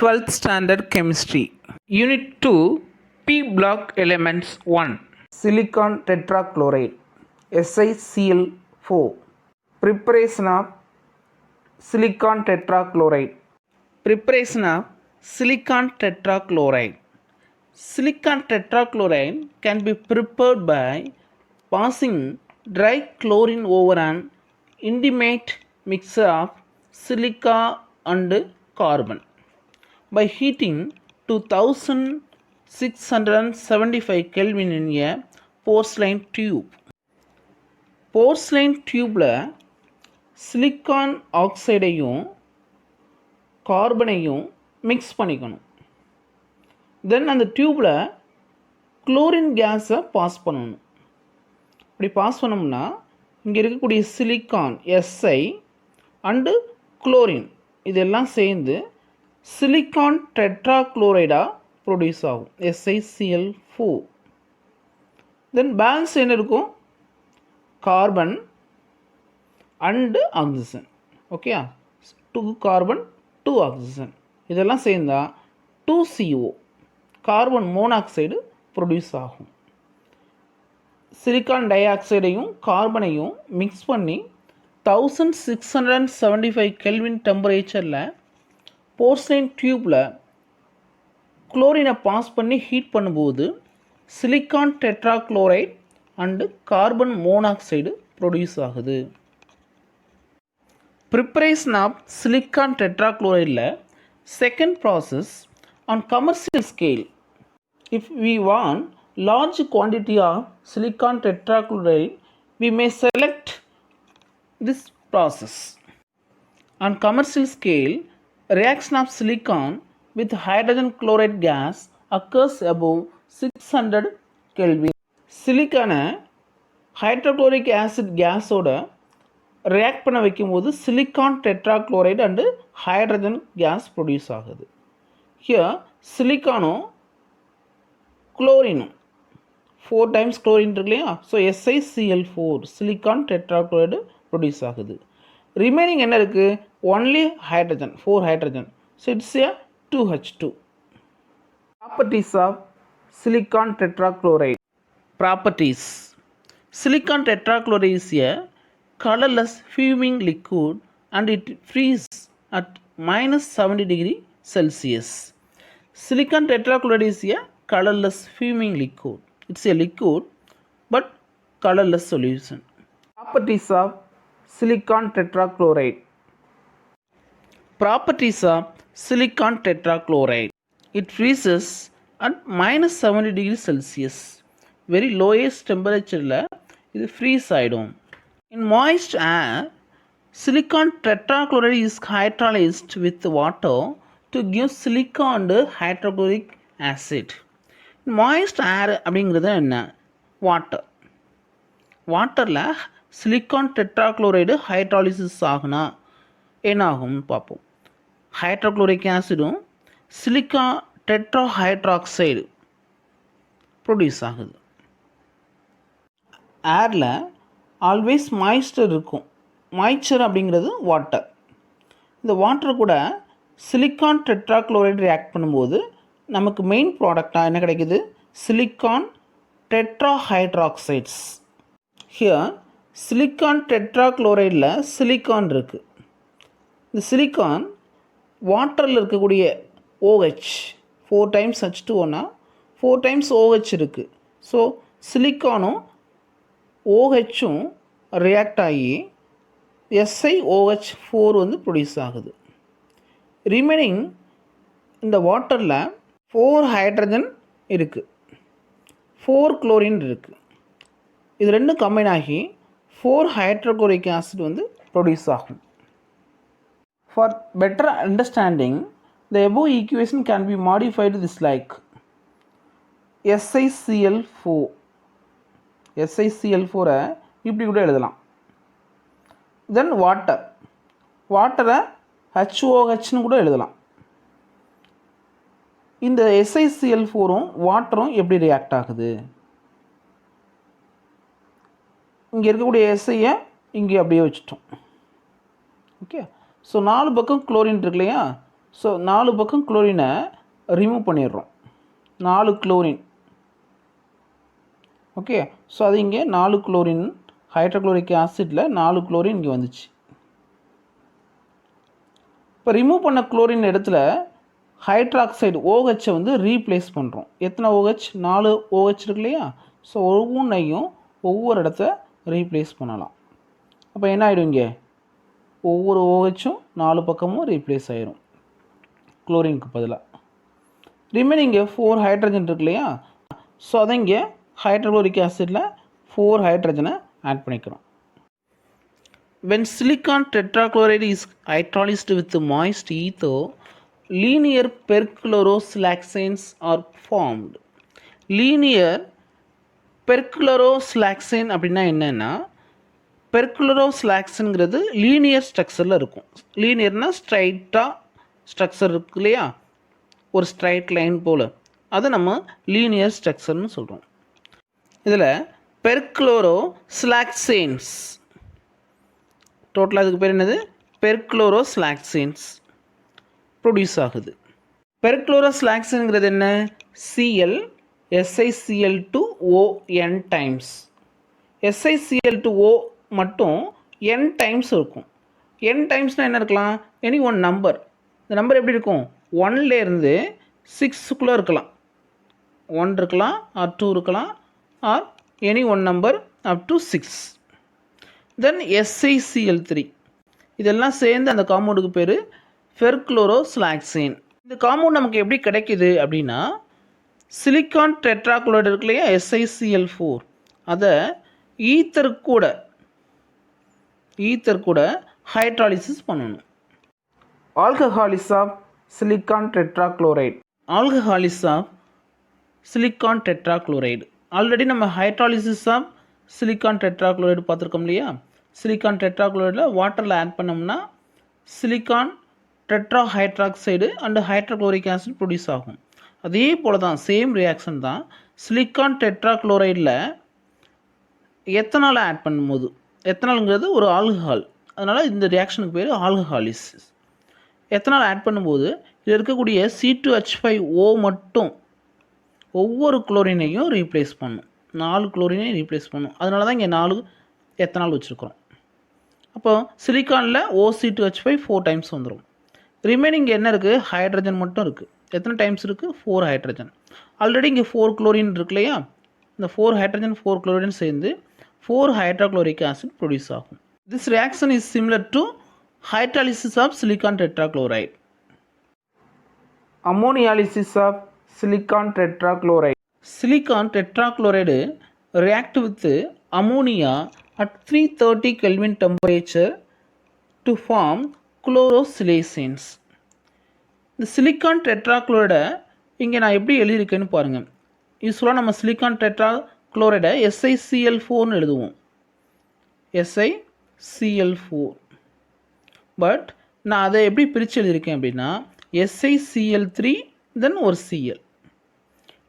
12th standard chemistry unit 2 p block elements 1 silicon tetrachloride SiCl4 preparation of silicon tetrachloride silicon tetrachloride can be prepared by passing dry chlorine over an intimate mixture of silica and carbon by heating to 1675 Kelvin in a porcelain tube. porcelain டியூப்பில் silicon ஆக்சைடையும் கார்பனையும் mix பண்ணிக்கணும். Then அந்த டியூப்பில் chlorine கேஸை pass பண்ணணும். இப்படி pass பண்ணோம்னா இங்கே இருக்கக்கூடிய சிலிக்கான் எஸ்ஐ அண்டு குளோரின் இதெல்லாம் சேர்ந்து சிலிக்கான் டெட்ராக்ளோரைடாக ப்ரொடியூஸ் ஆகும் SiCl4. தென் பேலன்ஸ் என்ன இருக்கும்? Carbon and oxygen. Okay, 2 carbon 2 oxygen இதெல்லாம் சேர்ந்தால் 2CO கார்பன் மோனாக்சைடு ப்ரொடியூஸ் ஆகும். சிலிக்கான் டை ஆக்சைடையும் கார்பனையும் மிக்ஸ் பண்ணி 1675 கெல்வின் டெம்பரேச்சரில் போர்ஸ்லைன் டியூப்பில் குளோரினை பாஸ் பண்ணி ஹீட் பண்ணும்போது silicon tetrachloride and carbon monoxide produce ஆகுது. ப்ரிப்பரேஷன் ஆஃப் சிலிக்கான் டெட்ராக்ளோரைடில் second process on commercial scale. If we want large quantity of silicon tetrachloride, we may select this process. On commercial scale, reaction of silicon with hydrogen chloride gas occurs above 600 Kelvin. சிலிக்கானை hydrochloric acid கேஸோட react பண்ண வைக்கும்போது silicon tetrachloride and hydrogen gas produce ஆகுது. Here சிலிக்கானும் குளோரினும் 4 times chlorine இருக்கு இல்லையா? So SiCl4 silicon tetrachloride produce ஆகுது. ரிமைனிங் என்ன இருக்குது? Only hydrogen, 4 hydrogen. So it's a 2H2. Properties of silicon tetrachloride. Properties. Silicon tetrachloride is a colorless fuming liquid and it freezes at -70 degree Celsius. Silicon tetrachloride is a colorless fuming liquid. It's a liquid but colorless solution. Properties of silicon tetrachloride. Properties of silicon tetrachloride. It freezes at -70 degree Celsius. Very lowest temperature la இது freeze ஆயிடும். In moist air, silicon tetrachloride is hydrolyzed with water to give silica and hydrochloric acid. Moist air அப்படிங்கிறது என்ன? வாட்டரில் silicon tetrachloride hydrolysis ஆகுனா என்ன ஆகும்னு பார்ப்போம். Hydrochloric ஆசிடும் silica டெட்ராஹைட்ராக்சைடு produce ஆகுது. ஏரில் ஆல்வேஸ் மாய்ஸ்டர் இருக்கும். மாய்ச்சர் அப்படிங்கிறது வாட்டர். இந்த வாட்டர் கூட சிலிக்கான் டெட்ராக்ளோரைடு ரியாக்ட் பண்ணும்போது நமக்கு மெயின் ப்ராடக்டாக என்ன கிடைக்குது? சிலிக்கான் டெட்ராஹைட்ராக்சைட்ஸ். ஹியர் சிலிக்கான் டெட்ராக்ளோரைடில் சிலிக்கான் இருக்குது. இந்த சிலிக்கான் வாட்டரில் இருக்கக்கூடிய OH 4 times H2O 4 times OH இருக்குது. ஸோ சிலிக்கானும் OHம் ரியாக்ட் ஆகி SiOH4 வந்து ப்ரொடியூஸ் ஆகுது. ரிமைனிங் இந்த வாட்டரில் 4 ஹைட்ரஜன் இருக்குது, 4 குளோரின் இருக்குது. இது ரெண்டும் கம்பைன் ஆகி 4 ஹைட்ரோக்ளோரிக் ஆசிட் வந்து ப்ரொடியூஸ் ஆகும். For better understanding the above equation can be modified this like SiCl4 இப்படி கூட எழுதலாம். தென் வாட்டரை HOHன்னு கூட எழுதலாம். இந்த SiCl4ம் வாட்டரும் எப்படி ரியாக்ட் ஆகுது? இங்கே இருக்கக்கூடிய எஸ்ஐயை இங்கே அப்படியே வச்சுட்டோம். ஓகே, ஸோ 4 பக்கம் குளோரின் இருக்கு இல்லையா? ஸோ 4 பக்கம் குளோரினை ரிமூவ் பண்ணிடுறோம். 4 குளோரின். ஓகே, ஸோ அது இங்கே 4 குளோரின், ஹைட்ரோக்ளோரிக் ஆசிட்டில் 4 குளோரின் இங்கே வந்துச்சு. இப்போ ரிமூவ் பண்ண குளோரின் இடத்துல ஹைட்ராக்சைடு OHஐ வந்து ரீப்ளேஸ் பண்ணுறோம். எத்தனை OH? 4 OH இருக்கு இல்லையா? ஸோ ஒவ்வொன்றையும் ஒவ்வொரு இடத்த ரீப்ளேஸ் பண்ணலாம். அப்போ என்ன ஆகிடும்? இங்கே ஒவ்வொரு OHம் 4 பக்கமும் ரீப்ளேஸ் ஆகிடும் குளோரினுக்கு பதிலாக. ரிமைனிங் 4 ஹைட்ரஜன் இருக்கு இல்லையா? ஸோ அதை இங்கே ஹைட்ரோக்ளோரிக் ஆசிட்டில் 4 ஹைட்ரஜனை ஆட் பண்ணிக்கிறோம். When silicon tetrachloride is hydrolyzed with moist ether, linear perchlorosilaxanes are formed. Linear perchlorosilaxane அப்படின்னா என்னென்னா, பெர்க்ளோரோசிலாக்ஸுங்கிறது லீனியர் ஸ்ட்ரக்சரில் இருக்கும். லீனியர்னால் ஸ்ட்ரைட்டாக ஸ்ட்ரக்சர் இருக்கு இல்லையா, ஒரு ஸ்ட்ரைட் லைன் போல், அதை நம்ம லீனியர் ஸ்ட்ரக்சர்னு சொல்கிறோம். இதில் பெர்க்ளோரோசிலாக்சேன்ஸ், டோட்டலாக அதுக்கு பேர் என்னது? பெர்க்ளோரோசிலாக்சேன்ஸ் ப்ரொடியூஸ் ஆகுது. பெர்க்ளோரோசிலாக்சேனுங்கிறது என்ன? Cl SiCl2ON times. SiCl2O மட்டும் n டைம்ஸ் இருக்கும். n டைம்ஸ்னால் என்ன இருக்கலாம்? Any one number. இந்த நம்பர் எப்படி இருக்கும்? 1லேருந்து 6க்குள்ளே இருக்கலாம். 1 இருக்கலாம், ஆர் 2 இருக்கலாம், or any one number up to 6. Then SiCl3. இதெல்லாம் சேர்ந்து அந்த காம்பவுண்டுக்கு பேர் பெர்க்ளோரோசிலாக்சேன். இந்த காம்பவுண்ட் நமக்கு எப்படி கிடைக்குது அப்படின்னா, சிலிக்கான் டெட்ராக்ளோரைடு இருக்கு இல்லையா, SiCl4, அதை ஈத்தர் கூட ஹைட்ராலிசிஸ் பண்ணணும். Alcoholysis of silicon tetrachloride. Alcoholysis of silicon tetrachloride. Already நம்ம ஹைட்ராலிசிஸ் ஆஃப் சிலிக்கான் டெட்ராக்ளோரைடு பார்த்துருக்கோம் இல்லையா? சிலிக்கான் டெட்ராக்ளோரைடில் வாட்டரில் ஆட் பண்ணோம்னா silicon tetrahydroxide and hydrochloric acid produce ஆகும். அதே போல் தான், சேம் ரியாக்ஷன் தான் சிலிக்கான் டெட்ராக்ளோரைடில் எத்தனால் ஆட் பண்ணும்போது, எத்தனாலுங்கிறது ஒரு ஆல்கஹால், அதனால் இந்த ரியாக்ஷனுக்கு பேர் ஆல்கஹாலிசிஸ். எத்தனால் ஆட் பண்ணும்போது இதில் இருக்கக்கூடிய C2H5O மட்டும் ஒவ்வொரு குளோரினையும் ரீப்ளேஸ் பண்ணும். 4 குளோரினையும் ரீப்ளேஸ் பண்ணும். அதனால தான் இங்கே 4 எத்தனால் வச்சுருக்கிறோம். அப்போ சிலிக்கானில் OC2H5 4 டைம்ஸ் வந்துடும். ரிமைனிங் என்ன இருக்குது? ஹைட்ரஜன் மட்டும் இருக்குது. எத்தனை டைம்ஸ் இருக்குது? 4 ஹைட்ரஜன். ஆல்ரெடி இங்கே 4 குளோரின் இருக்கு இல்லையா? இந்த 4 ஹைட்ரஜன் 4 குளோரின் சேர்ந்து 4 ஹைட்ரோக்ளோரிக் ஆசிட் ப்ரொடியூஸ் ஆகும். This reaction is similar to hydrolysis of silicon tetrachloride. Ammonolysis of silicon tetrachloride. Silicon tetrachloride react with ammonia at 330 Kelvin temperature to form chlorosilacenes. இந்த silicon டெட்ராக்ளோரைடை இங்கே நான் எப்படி எழுதியிருக்கேன்னு பாருங்கள். யூஸ்வலாக நம்ம சிலிக்கான் டெட்ராக்ளோரைடை SiCl4ன்னு எழுதுவோம். SiCl4. பட் நான் அதை எப்படி பிரித்து எழுதியிருக்கேன் அப்படின்னா SiCl3 தென் ஒரு Cl.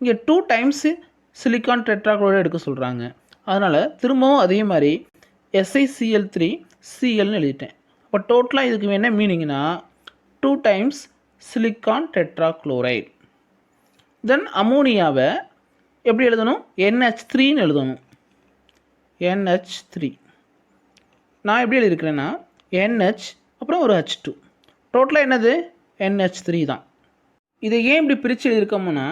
இங்கே 2 டைம்ஸு சிலிக்கான் டெட்ராக்ளோரைடு எடுக்க சொல்கிறாங்க. அதனால் திரும்பவும் அதே மாதிரி SiCl3 Clன்னு எழுதிட்டேன். அப்போ டோட்டலாக இதுக்கு என்ன மீனிங்னா 2 டைம்ஸ் சிலிக்கான் டெட்ராக்ளோரைடு. தென் அமோனியாவை எப்படி எழுதணும்? NH3ன்னு எழுதணும். NH3 நான் எப்படி எழுதியிருக்கிறேன்னா NH அப்புறம் ஒரு H2, டோட்டலாக என்னது? NH3 தான். இதை ஏன் இப்படி பிரித்து எழுதியிருக்கோம்னா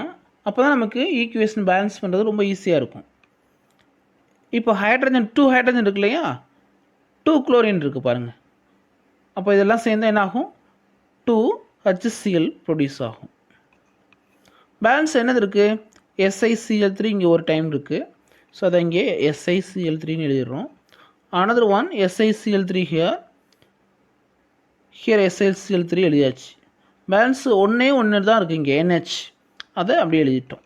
அப்போ தான் நமக்கு ஈக்குவேஷன் பேலன்ஸ் பண்ணுறது ரொம்ப ஈஸியாக இருக்கும். இப்போ ஹைட்ரஜன் 2 ஹைட்ரஜன் இருக்கு இல்லையா, 2 குளோரின் இருக்குது பாருங்கள். அப்போ இதெல்லாம் சேர்ந்து என்ன ஆகும்? 2 HCl ப்ரொடியூஸ் ஆகும். பேலன்ஸ் என்னது இருக்குது? SiCl3 இங்கே ஒரு டைம் இருக்குது. ஸோ அதை இங்கே SiCl3ன்னு எழுதிடுறோம். another one SiCl3 here SiCl3 எழுதியாச்சு. பேலன்ஸ் ஒன்று தான் இருக்குது இங்கே NH, அதை அப்படியே எழுதிட்டோம்.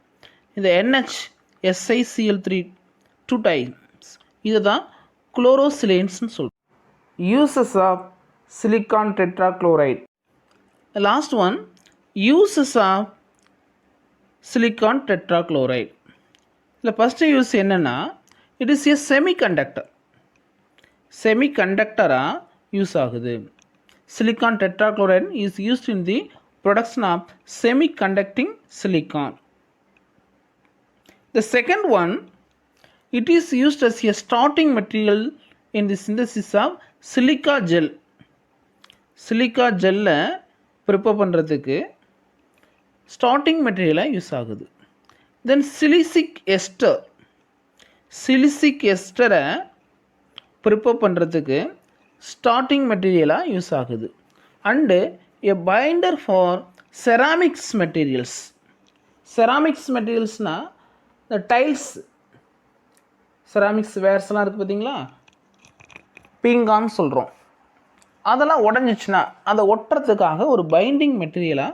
இந்த NH SiCl3 2 டைம்ஸ், இதை தான் குளோரோசிலேன்ஸ்னு சொல்கிறோம். Uses of silicon tetrachloride. Last one, uses of silicon tetrachloride. இதில் ஃபஸ்ட்டு யூஸ் என்னென்னா இட் இஸ் எ செமிகண்டக்டராக யூஸ் ஆகுது. Silicon tetrachloride is used in the production of semiconducting silicon. The second one, it is used as a starting material in the synthesis of silica gel. Silica gel prepare பண்ணுறதுக்கு starting material use ஆகுது. Then silicic ester. Silicic ester prepare பண்ணுறதுக்கு starting material use ஆகுது. And a binder for ceramics materials. Ceramics materialsனா the tiles, ceramics waresலாம் இருக்குது பார்த்தீங்களா, பீங்கான்னு சொல்கிறோம். அதெல்லாம் உடஞ்சிச்சுன்னா அதை ஒட்டுறதுக்காக ஒரு பைண்டிங் மெட்டீரியலாக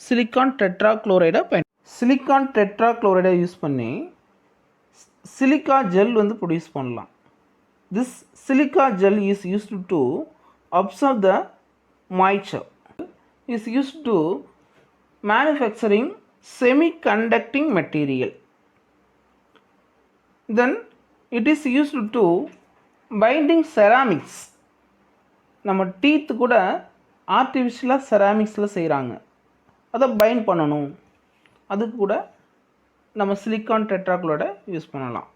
சிலிக்கான் டெட்ராக்ளோரைடை யூஸ் பண்ணி சிலிக்கா ஜெல் வந்து ப்ரொடியூஸ் பண்ணலாம். This silica gel is used to observe the moisture, is used to manufacturing semiconducting material. Then it is used to binding ceramics. நம்ம டீத் கூட ஆர்டிஃபிஷியலாக செராமிக்ஸில் செய்கிறாங்க, அதை பைண்ட் பண்ணணும், அதுக்கு கூட நம்ம சிலிக்கான் டெட்ராக்ளோரைடை யூஸ் பண்ணலாம்.